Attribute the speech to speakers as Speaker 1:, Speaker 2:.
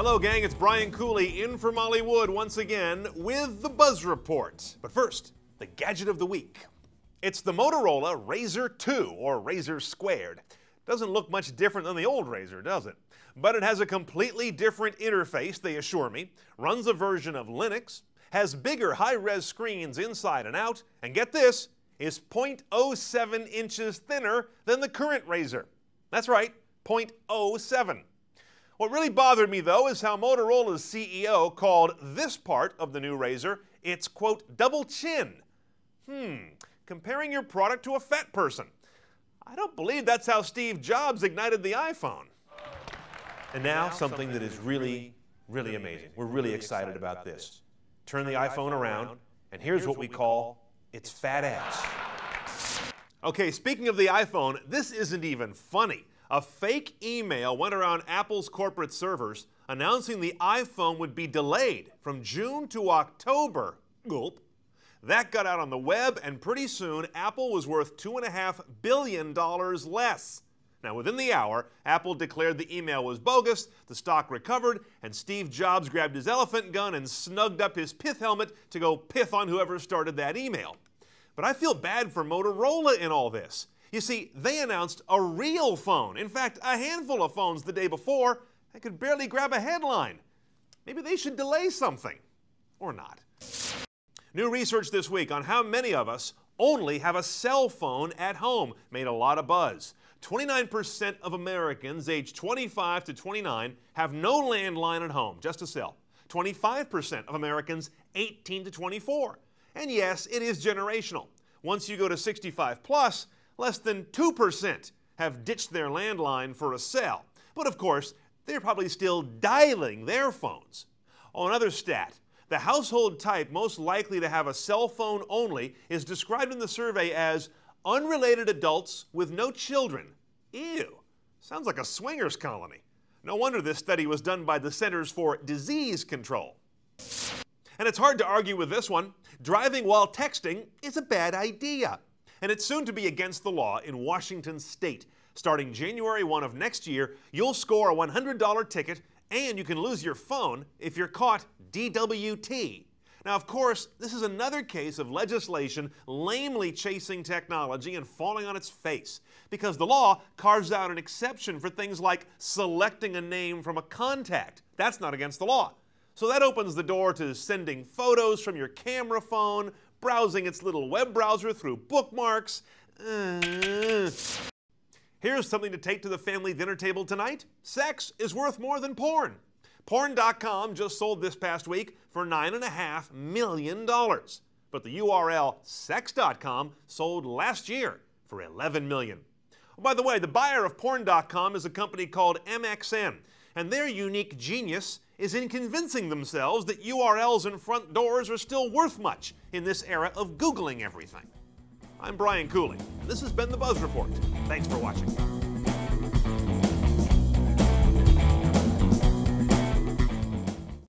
Speaker 1: Hello, gang. It's Brian Cooley in for Molly Wood once again with the Buzz Report. But first, the gadget of the week. It's the Motorola Razr 2, or Razr Squared. Doesn't look much different than the old Razr, does it? But it has a completely different interface, they assure me, runs a version of Linux, has bigger high-res screens inside and out, and get this, is 0.07 inches thinner than the current Razr. That's right, 0.07. What really bothered me, though, is how Motorola's CEO called this part of the new Razr its, quote, double chin. Comparing your product to a fat person. I don't believe that's how Steve Jobs ignited the iPhone. And now something that is really, really amazing. We're really excited about this. Turn the iPhone around, and here's what we call its fat ass. Okay, speaking of the iPhone, this isn't even funny. A fake email went around Apple's corporate servers announcing the iPhone would be delayed from June to October. Gulp. That got out on the web, and pretty soon Apple was worth $2.5 billion less. Now, within the hour, Apple declared the email was bogus, the stock recovered, and Steve Jobs grabbed his elephant gun and snugged up his pith helmet to go pith on whoever started that email. But I feel bad for Motorola in all this. You see, they announced a real phone. In fact, a handful of phones the day before. I could barely grab a headline. Maybe they should delay something. Or not. New research this week on how many of us only have a cell phone at home made a lot of buzz. 29% of Americans aged 25 to 29 have no landline at home, just a cell. 25% of Americans 18 to 24. And yes, it is generational. Once you go to 65 plus, less than 2% have ditched their landline for a cell. But of course, they're probably still dialing their phones. Oh, another stat. The household type most likely to have a cell phone only is described in the survey as unrelated adults with no children. Ew. Sounds like a swingers colony. No wonder this study was done by the Centers for Disease Control. And it's hard to argue with this one. Driving while texting is a bad idea. And it's soon to be against the law in Washington state. Starting January 1 of next year, you'll score a $100 ticket and you can lose your phone if you're caught DWT. Now, of course, this is another case of legislation lamely chasing technology and falling on its face, because the law carves out an exception for things like selecting a name from a contact. That's not against the law. So that opens the door to sending photos from your camera phone, browsing its little web browser through bookmarks. Here's something to take to the family dinner table tonight. Sex is worth more than porn. Porn.com just sold this past week for $9.5 million. But the URL sex.com sold last year for $11 million. Oh, by the way, the buyer of Porn.com is a company called MXN, and their unique genius is in convincing themselves that URLs and front doors are still worth much in this era of Googling everything. I'm Brian Cooley, and this has been the Buzz Report. Thanks for watching.